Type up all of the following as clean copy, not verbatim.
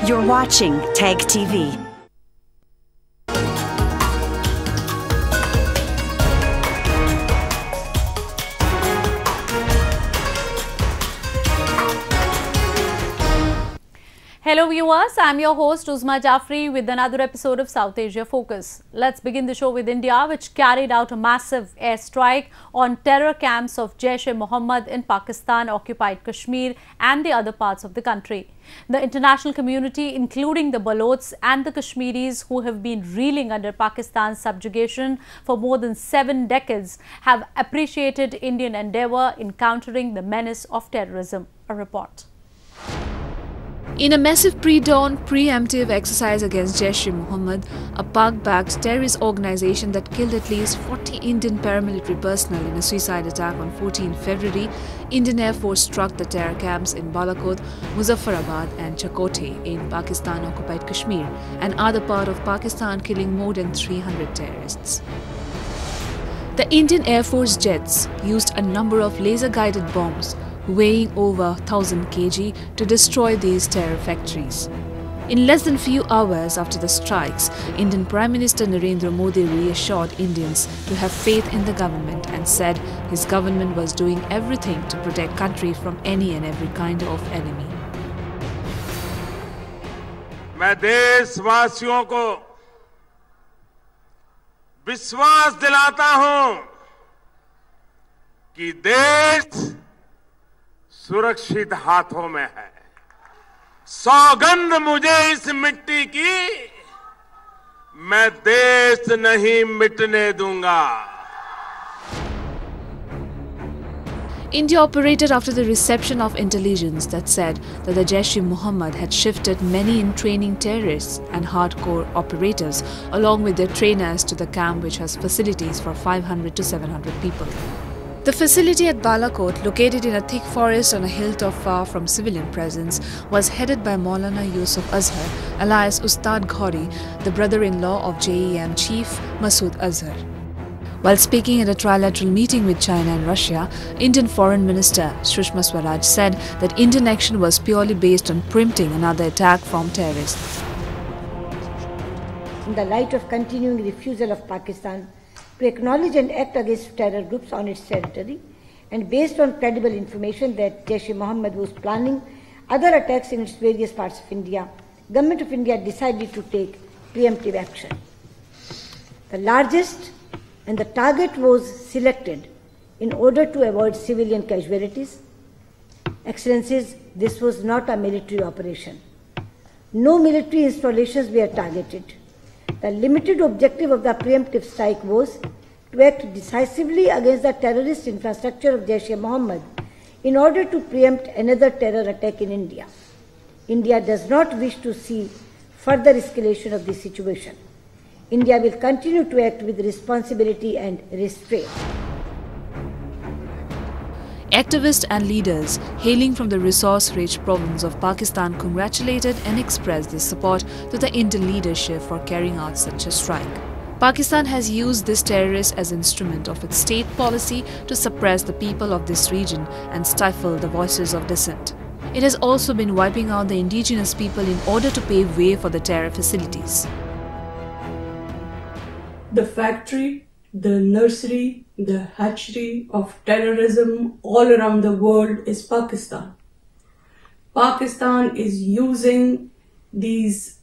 You're watching TAG TV. Hello viewers, I'm your host Uzma Jafri with another episode of South Asia Focus. Let's begin the show with India, which carried out a massive airstrike on terror camps of Jaish-e-Mohammed in Pakistan-occupied Kashmir and the other parts of the country. The international community, including the Balochs and the Kashmiris who have been reeling under Pakistan's subjugation for more than 7 decades, have appreciated Indian endeavour in countering the menace of terrorism. A report. In a massive pre-dawn, preemptive exercise against Jaish-e-Mohammed, a Pak-backed terrorist organization that killed at least 40 Indian paramilitary personnel in a suicide attack on 14 February, Indian Air Force struck the terror camps in Balakot, Muzaffarabad and Chakotay in Pakistan-occupied Kashmir, and other part of Pakistan, killing more than 300 terrorists. The Indian Air Force jets used a number of laser-guided bombs weighing over 1000 kg to destroy these terror factories. In less than few hours after the strikes, Indian Prime Minister Narendra Modi reassured Indians to have faith in the government and said his government was doing everything to protect country from any and every kind of enemy. मैं देशवासियों को विश्वास दिलाता हूं कि देश सुरक्षित हाथों में है। सौगंध मुझे इस मिट्टी की, मैं देश नहीं मिटने दूंगा। India operated after the reception of intelligence that said that the Jaish-e-Mohammed had shifted many in-training terrorists and hardcore operators along with their trainers to the camp, which has facilities for 500 to 700 people. The facility at Balakot, located in a thick forest on a hilltop far from civilian presence, was headed by Maulana Yusuf Azhar, alias Ustad Ghori, the brother-in-law of JEM chief Masood Azhar. While speaking at a trilateral meeting with China and Russia, Indian Foreign Minister Sushma Swaraj said that Indian action was purely based on preempting another attack from terrorists. In the light of continuing refusal of Pakistan to acknowledge and act against terror groups on its territory, and based on credible information that Jaish-e-Mohammed was planning other attacks in its various parts of India, Government of India decided to take preemptive action. The largest and the target was selected in order to avoid civilian casualties. Excellencies, this was not a military operation. No military installations were targeted. The limited objective of the preemptive strike was to act decisively against the terrorist infrastructure of Jaish-e-Mohammed in order to preempt another terror attack in India. India does not wish to see further escalation of this situation. India will continue to act with responsibility and restraint. Activists and leaders hailing from the resource-rich province of Pakistan congratulated and expressed their support to the Indian leadership for carrying out such a strike. Pakistan has used this terrorist as instrument of its state policy to suppress the people of this region and stifle the voices of dissent. It has also been wiping out the indigenous people in order to pave way for the terror facilities. The factory, the nursery, the hatchery of terrorism all around the world is Pakistan. Pakistan is using these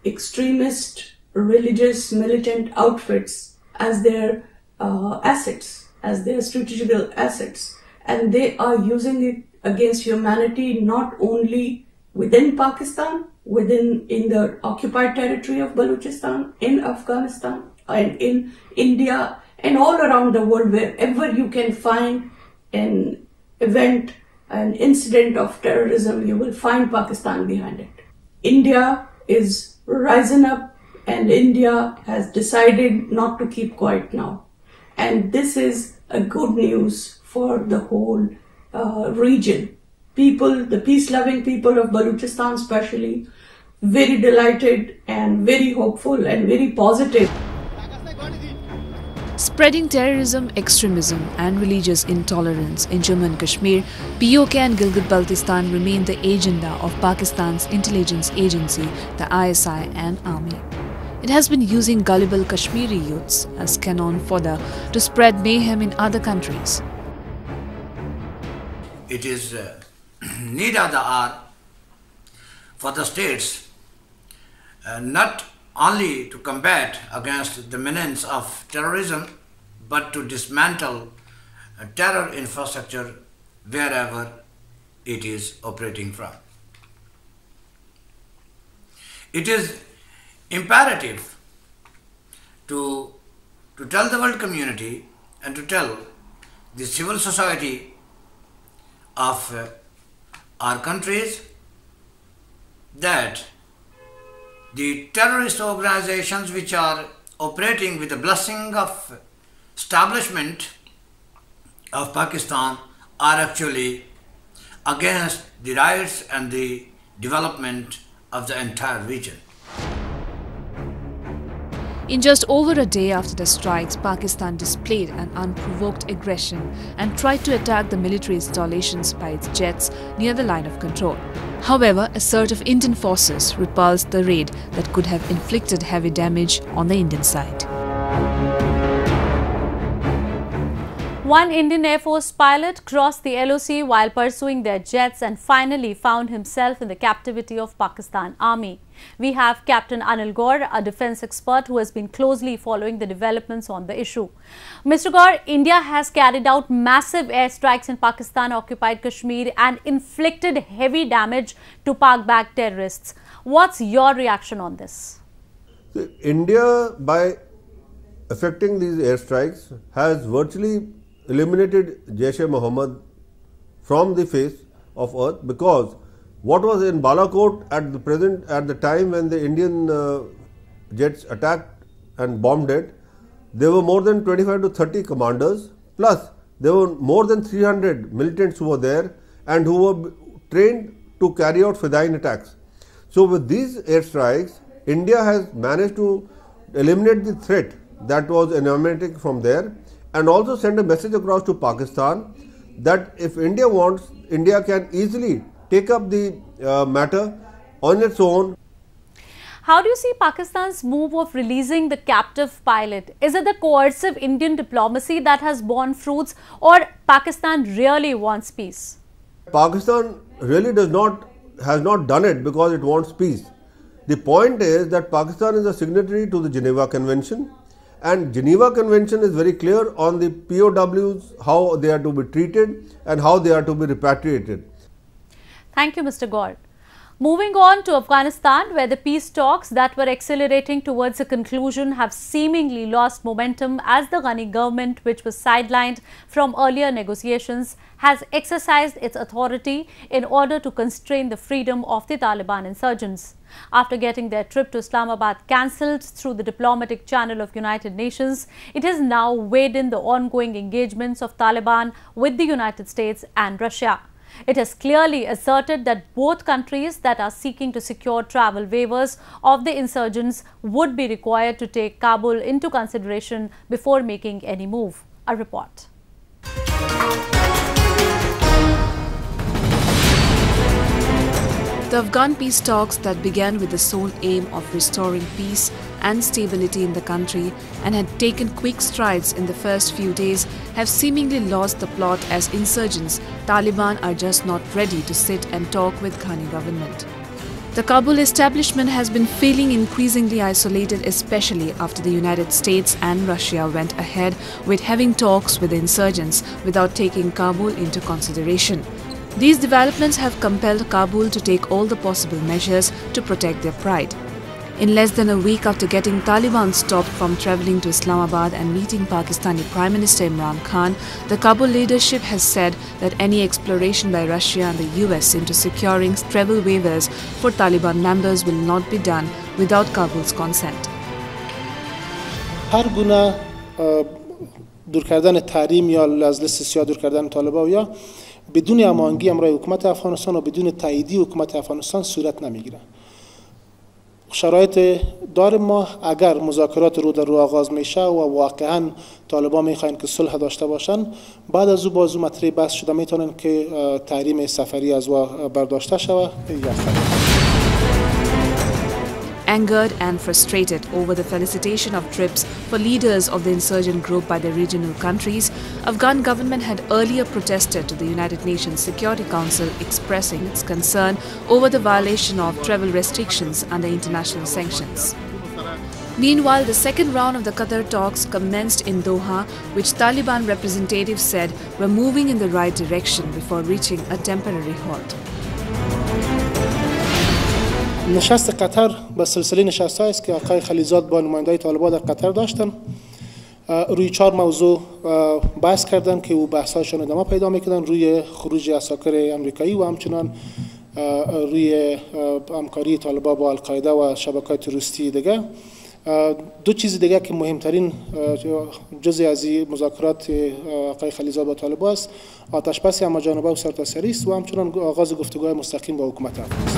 extremist, religious, militant outfits as their assets, as their strategical assets. And they are using it against humanity not only within Pakistan, in the occupied territory of Balochistan, in Afghanistan, and in India, and all around the world. Wherever you can find an event, an incident of terrorism, you will find Pakistan behind it. India is rising up, and India has decided not to keep quiet now. And this is a good news for the whole region. People, the peace-loving people of Balochistan especially, very delighted and very hopeful and very positive. Spreading terrorism, extremism and religious intolerance in Jammu and Kashmir, POK and Gilgit-Baltistan remain the agenda of Pakistan's intelligence agency, the ISI and army. It has been using gullible Kashmiri youths as cannon fodder to spread mayhem in other countries. It is need of the hour for the states not only to combat against the menace of terrorism, but to dismantle terror infrastructure wherever it is operating from. It is imperative to tell the world community and to tell the civil society of our countries that the terrorist organizations which are operating with the blessing of establishment of Pakistan are actually against the rights and the development of the entire region. In just over a day after the strikes, Pakistan displayed an unprovoked aggression and tried to attack the military installations by its jets near the line of control. However, a surge of Indian forces repulsed the raid that could have inflicted heavy damage on the Indian side. One Indian Air Force pilot crossed the LOC while pursuing their jets and finally found himself in the captivity of Pakistan Army. We have Captain Anil Gaur, a defence expert who has been closely following the developments on the issue. Mr. Gaur, India has carried out massive airstrikes in Pakistan-occupied Kashmir and inflicted heavy damage to Pak-backed terrorists. What's your reaction on this? India, by effecting these airstrikes, has virtually eliminated Jaish-e-Mohammed from the face of earth, because what was in Balakot at the time when the Indian jets attacked and bombed it, there were more than 25 to 30 commanders, plus there were more than 300 militants who were there and who were trained to carry out Fedayeen attacks. So with these airstrikes, India has managed to eliminate the threat that was emanating from there, and also send a message across to Pakistan that if India wants, India can easily take up the matter on its own. How do you see Pakistan's move of releasing the captive pilot? Is it the coercive Indian diplomacy that has borne fruits, or Pakistan really wants peace? Pakistan really has not done it because it wants peace. The point is that Pakistan is a signatory to the Geneva Convention, and Geneva Convention is very clear on the POWs, how they are to be treated and how they are to be repatriated. Thank you, Mr. Gaur. Moving on to Afghanistan, where the peace talks that were accelerating towards a conclusion have seemingly lost momentum as the Ghani government, which was sidelined from earlier negotiations, has exercised its authority in order to constrain the freedom of the Taliban insurgents. After getting their trip to Islamabad cancelled through the diplomatic channel of United Nations, it has now weighed in the ongoing engagements of Taliban with the United States and Russia. It has clearly asserted that both countries that are seeking to secure travel waivers of the insurgents would be required to take Kabul into consideration before making any move. A report. The Afghan peace talks that began with the sole aim of restoring peace and stability in the country and had taken quick strides in the first few days have seemingly lost the plot as insurgents, Taliban, are just not ready to sit and talk with Ghani government. The Kabul establishment has been feeling increasingly isolated, especially after the United States and Russia went ahead with having talks with the insurgents without taking Kabul into consideration. These developments have compelled Kabul to take all the possible measures to protect their pride. In less than a week after getting Taliban stopped from travelling to Islamabad and meeting Pakistani Prime Minister Imran Khan, the Kabul leadership has said that any exploration by Russia and the US into securing travel waivers for Taliban members will not be done without Kabul's consent. هر گونه دور کردن تحریم یا از لیست سیاه دور کردن طالبان یا بدون هماهنگی امرای حکومت افغانستان و بدون تاییدی حکومت افغانستان صورت نمیگیره. شرایط داریم ما اگر مذاکرات رو در رو آغاز میشه و واقعا طالبان میخواین که صلح داشته باشن، بعد از او بازو مطرح بحث شده میتونن که تحریم سفری از و برداشته شود یا خیر. Angered and frustrated over the felicitation of trips for leaders of the insurgent group by the regional countries, Afghan government had earlier protested to the United Nations Security Council expressing its concern over the violation of travel restrictions under international sanctions. Meanwhile, the second round of the Qatar talks commenced in Doha, which Taliban representatives said were moving in the right direction before reaching a temporary halt. نشست قطر به سلسله نشست‌هایی است که آقای خلیزاد با نماینده‌های طالبان در قطر داشتن. روی 4 موضوع بحث کردن که او بحث‌هاشون ادامه پیدا می‌کنن، روی خروج عساکر آمریکایی و همچنان روی همکاری طالبان با القاعده و شبکه‌های تروریستی دیگه. دو چیز دیگه که مهمترین جزئی از مذاکرات آقای خلیزاد با طالبان است، آتش‌بس همه‌جانبه و سرتاسری است و همچنان آغاز گفتگوهای مستقیم با حکومت افغان است.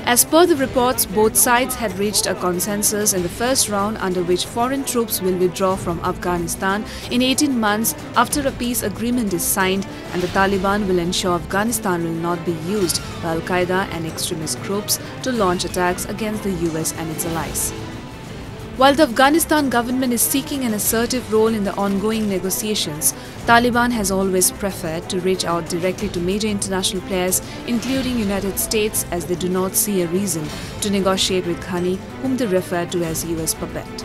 As per the reports, both sides had reached a consensus in the first round under which foreign troops will withdraw from Afghanistan in 18 months after a peace agreement is signed, and the Taliban will ensure Afghanistan will not be used by Al-Qaeda and extremist groups to launch attacks against the US and its allies. While the Afghanistan government is seeking an assertive role in the ongoing negotiations, Taliban has always preferred to reach out directly to major international players, including United States, as they do not see a reason to negotiate with Ghani, whom they refer to as US puppet.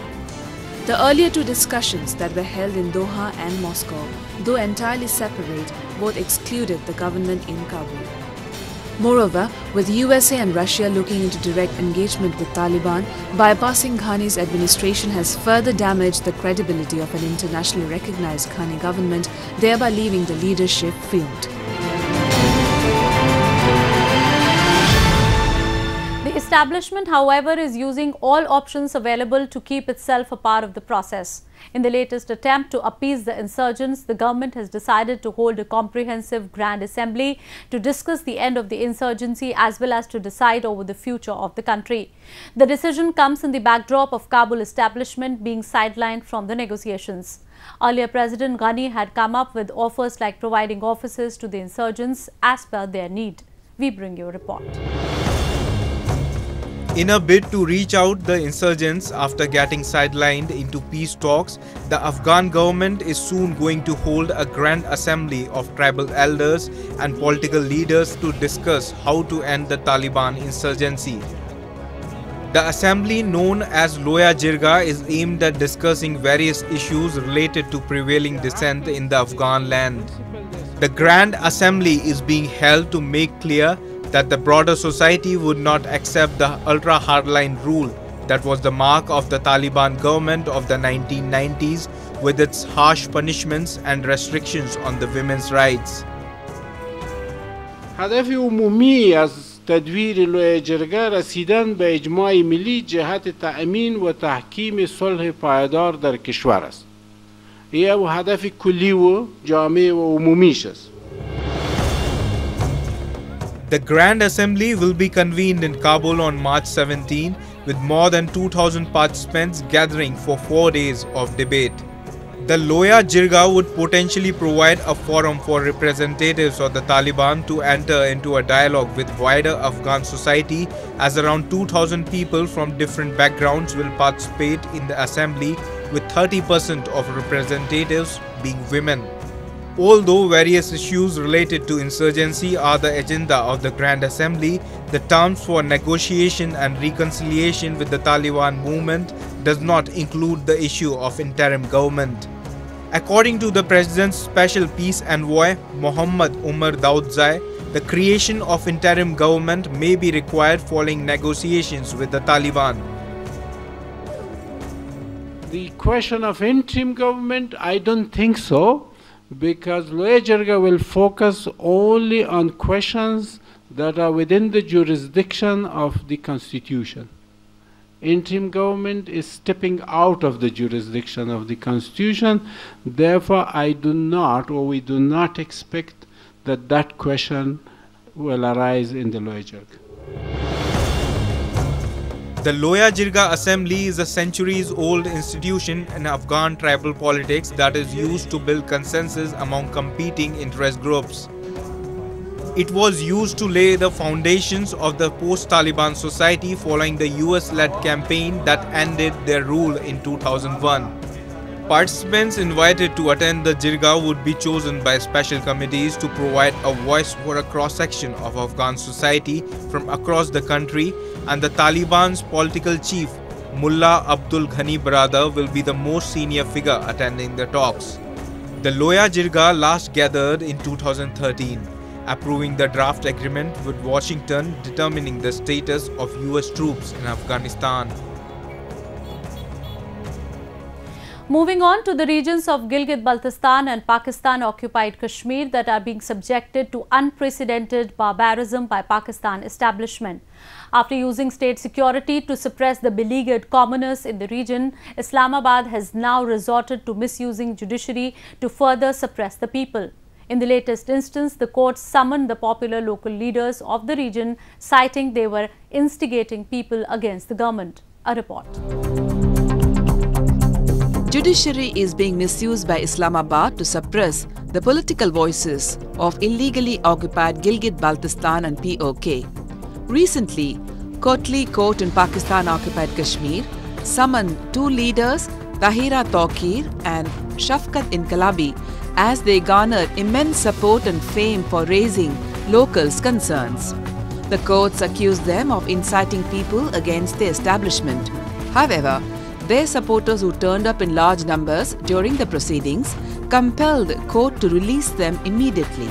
The earlier two discussions that were held in Doha and Moscow, though entirely separate, both excluded the government in Kabul. Moreover, with USA and Russia looking into direct engagement with Taliban, bypassing Ghani's administration has further damaged the credibility of an internationally recognized Ghani government, thereby leaving the leadership fumed. The establishment, however, is using all options available to keep itself a part of the process. In the latest attempt to appease the insurgents, the government has decided to hold a comprehensive Grand Assembly to discuss the end of the insurgency as well as to decide over the future of the country. The decision comes in the backdrop of Kabul establishment being sidelined from the negotiations. Earlier, President Ghani had come up with offers like providing offices to the insurgents as per their need. We bring you a report. In a bid to reach out the insurgents after getting sidelined into peace talks, the Afghan government is soon going to hold a grand assembly of tribal elders and political leaders to discuss how to end the Taliban insurgency. The assembly, known as Loya Jirga, is aimed at discussing various issues related to prevailing dissent in the Afghan land. The Grand Assembly is being held to make clear that the broader society would not accept the ultra-hardline rule that was the mark of the Taliban government of the 1990s, with its harsh punishments and restrictions on the women's rights. هدف عمومی از تدویر لوی جرگه رسیدن به اجماع ملی جهت تأمین و تحکیم صلح پایدار در کشور است. این هدف کلی و جامع و عمومیش است. The Grand Assembly will be convened in Kabul on March 17 with more than 2,000 participants gathering for 4 days of debate. The Loya Jirga would potentially provide a forum for representatives of the Taliban to enter into a dialogue with wider Afghan society, as around 2,000 people from different backgrounds will participate in the assembly, with 30% of representatives being women. Although various issues related to insurgency are the agenda of the Grand Assembly, the terms for negotiation and reconciliation with the Taliban movement does not include the issue of interim government. According to the President's Special Peace Envoy, Mohammad Umar Daudzai, the creation of interim government may be required following negotiations with the Taliban. The question of interim government, I don't think so, because Loya Jirga will focus only on questions that are within the jurisdiction of the Constitution. Interim government is stepping out of the jurisdiction of the Constitution. Therefore, I do not, or we do not expect that that question will arise in the Loya Jirga. The Loya Jirga Assembly is a centuries-old institution in Afghan tribal politics that is used to build consensus among competing interest groups. It was used to lay the foundations of the post-Taliban society following the US-led campaign that ended their rule in 2001. Participants invited to attend the Jirga would be chosen by special committees to provide a voice for a cross-section of Afghan society from across the country, and the Taliban's political chief, Mullah Abdul Ghani Barada, will be the most senior figure attending the talks. The Loya Jirga last gathered in 2013, approving the draft agreement with Washington determining the status of US troops in Afghanistan. Moving on to the regions of Gilgit-Baltistan and Pakistan-occupied Kashmir that are being subjected to unprecedented barbarism by Pakistan establishment. After using state security to suppress the beleaguered commoners in the region, Islamabad has now resorted to misusing judiciary to further suppress the people. In the latest instance, the court summoned the popular local leaders of the region, citing they were instigating people against the government. A report. Judiciary is being misused by Islamabad to suppress the political voices of illegally occupied Gilgit-Baltistan and POK. Recently, Kotli Court in Pakistan-occupied Kashmir summoned two leaders, Tahira Tawqir and Shafqat Inqalabi, as they garnered immense support and fame for raising locals' concerns. The courts accused them of inciting people against the establishment. However, their supporters who turned up in large numbers during the proceedings compelled the court to release them immediately.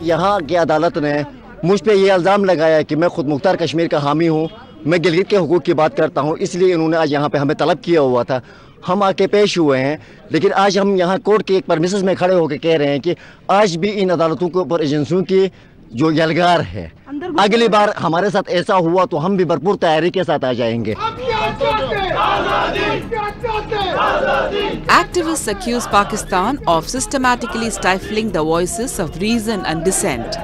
यहाँ की अदालत ने मुझ पे ये इल्ज़ाम लगाया कि मैं खुद मुख्तार कश्मीर का हामी हूँ, मैं गिलगित के हुकूक की बात करता हूँ, इसलिए इन्होंने आज यहाँ पे हमें तलब किया हुआ था। हम आके पेश हुए हैं, लेकिन आज हम यहाँ कोर्ट के एक परमिसेस में खड़े होकर कह रहे हैं कि आज भी इन अदालतों के ऊपर एजेंसियों की जो यलगार है, अगली बार हमारे साथ ऐसा हुआ तो हम भी भरपूर तैयारी के साथ आ जाएंगे। Activists accuse Pakistan of systematically stifling the voices of reason and dissent.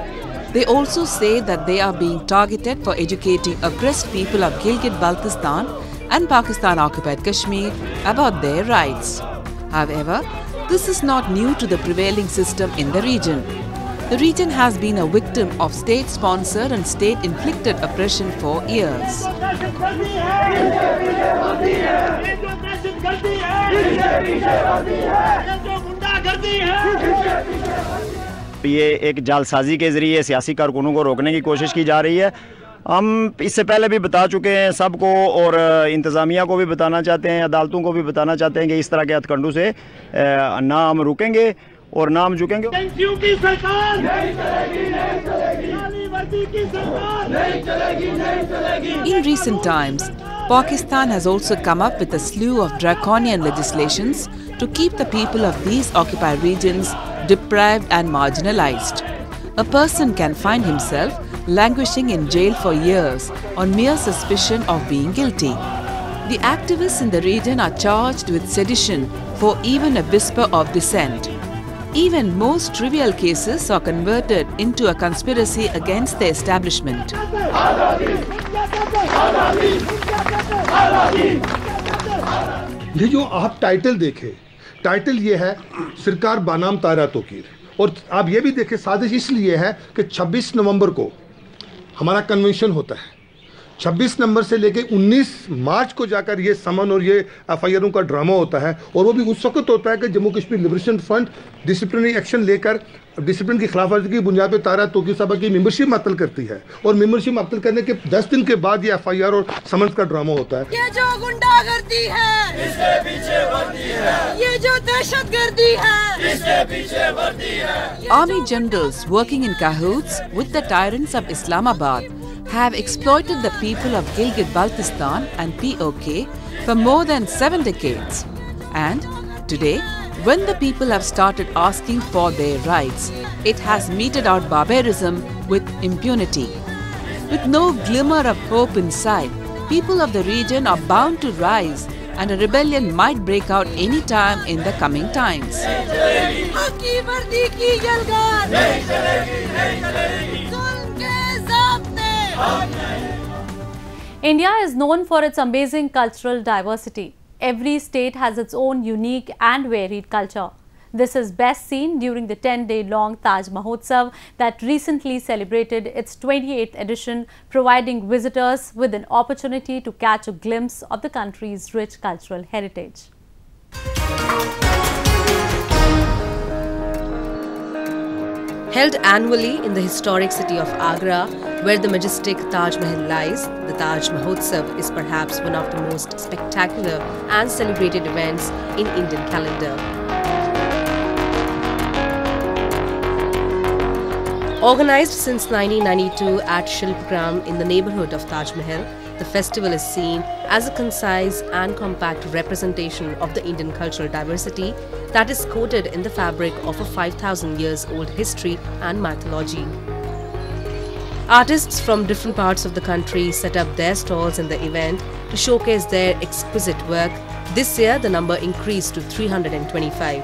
They also say that they are being targeted for educating oppressed people of Gilgit-Baltistan and Pakistan-occupied Kashmir about their rights. However, this is not new to the prevailing system in the region. The region has been a victim of state-sponsored and state-inflicted oppression for years. ये एक जालसाजी के जरिए सियासी कारकुनों को रोकने की कोशिश की जा रही है। हम इससे पहले भी बता चुके हैं सबको, और इंतज़ामिया को भी बताना चाहते हैं, अदालतों को भी बताना चाहते हैं कि इस तरह के हथकंडों से ना हम रुकेंगे और ना हम झुकेंगे। In recent times, Pakistan has also come up with a slew of draconian legislations to keep the people of these occupied regions deprived and marginalized. A person can find himself languishing in jail for years on mere suspicion of being guilty. The activists in the region are charged with sedition for even a whisper of dissent. Even most trivial cases are converted into a conspiracy against the establishment. ये जो आप title देखें, title ये है सरकार बनाम तारा तोकीर, और आप ये भी देखें साजिश इसलिए है कि 26 नवंबर को हमारा कन्वेंशन होता है। 26 नंबर से लेके 19 मार्च को जाकर ये समन और ये एफआईआरों का ड्रामा होता है, और वो भी उस वक्त होता है कि Jammu Kashmir liberation front disciplinary action लेकर डिसिप्लिन की खिलाफवर्जी की बुनियाद पर तारा तोकीर साहब की मेंबरशिप मुअत्तल करती है, और मेंबरशिप मुअत्तल करने के 10 दिन के बाद ये एफआईआर और समन का ड्रामा होता है। ये जो गुंडागर्दी है, इसके पीछे वर्दी है, ये जो दहशतगर्दी है, इसके पीछे वर्दी है। Army generals working in cahoots with the tyrants of Islamabad have exploited the people of Gilgit-Baltistan and POK for more than 7 decades. And today, when the people have started asking for their rights, it has meted out barbarism with impunity. With no glimmer of hope in sight, people of the region are bound to rise, and a rebellion might break out any time in the coming times. India is known for its amazing cultural diversity. Every state has its own unique and varied culture. This is best seen during the 10-day-long Taj Mahotsav that recently celebrated its 28th edition, providing visitors with an opportunity to catch a glimpse of the country's rich cultural heritage. Held annually in the historic city of Agra, where the majestic Taj Mahal lies, the Taj Mahotsav is perhaps one of the most spectacular and celebrated events in Indian calendar. Organized since 1992 at Shilpagram in the neighborhood of Taj Mahal, the festival is seen as a concise and compact representation of the Indian cultural diversity that is coated in the fabric of a 5,000 years old history and mythology. Artists from different parts of the country set up their stalls in the event to showcase their exquisite work. This year, the number increased to 325.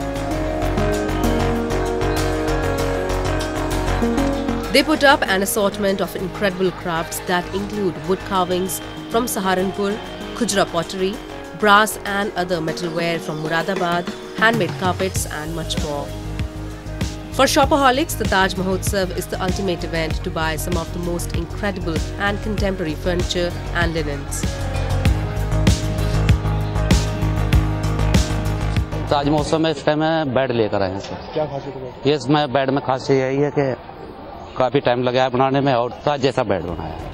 They put up an assortment of incredible crafts that include wood carvings from Saharanpur, Khujra pottery, brass and other metalware from Muradabad, handmade carpets and much more. For shopaholics, the Taj Mahotsav is the ultimate event to buy some of the most incredible and contemporary furniture and linens. ताज महोत्सव में इस time मैं bed लेकर आए हैं sir. क्या खासियत है? ये इसमें बेड में खासियत यही है कि काफी टाइम लगा है बनाने में और ताज जैसा बेड बनाया है।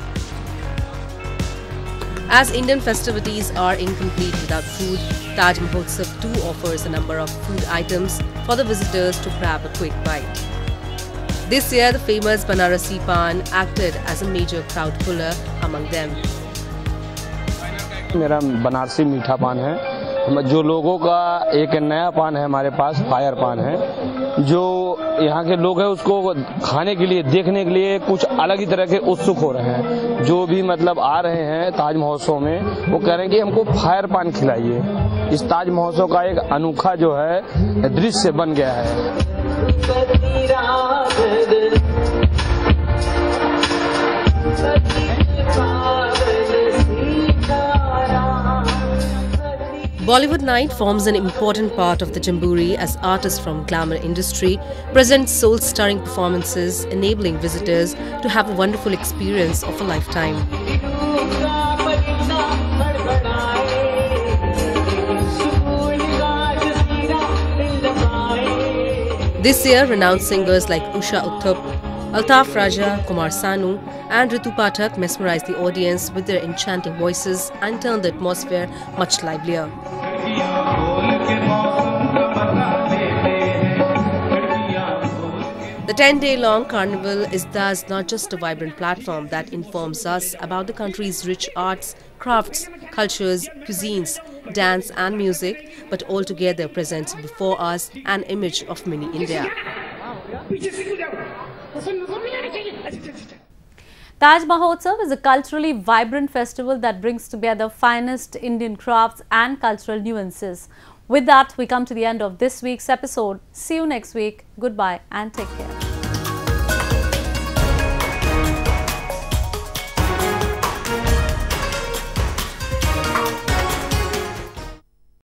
As Indian festivities are incomplete without food, Taj Mahotsav too offers a number of food items for the visitors to grab a quick bite. This year, the famous Banarasi Pan acted as a major crowd puller among them. मेरा बनारसी मीठा पान है। जो लोगों का एक नया पान है हमारे पास, फायर पान है, जो यहाँ के लोग हैं उसको खाने के लिए, देखने के लिए कुछ अलग ही तरह के उत्सुक हो रहे हैं। जो भी मतलब आ रहे हैं ताज महोत्सव में, वो कह रहे हैं कि हमको फायर पान खिलाइए। इस ताज महोत्सव का एक अनोखा जो है दृश्य बन गया है। Bollywood Night forms an important part of the Jamboree as artists from glamour industry present soul-stirring performances, enabling visitors to have a wonderful experience of a lifetime. This year, renowned singers like Usha Uthup, Altaf Raja, Kumar Sanu and Ritu Pathak mesmerized the audience with their enchanting voices and turned the atmosphere much livelier. The 10-day-long carnival is thus not just a vibrant platform that informs us about the country's rich arts, crafts, cultures, cuisines, dance and music, but altogether presents before us an image of mini India. Taj Mahotsav is a culturally vibrant festival that brings together finest Indian crafts and cultural nuances. With that, we come to the end of this week's episode. See you next week. Goodbye and take care.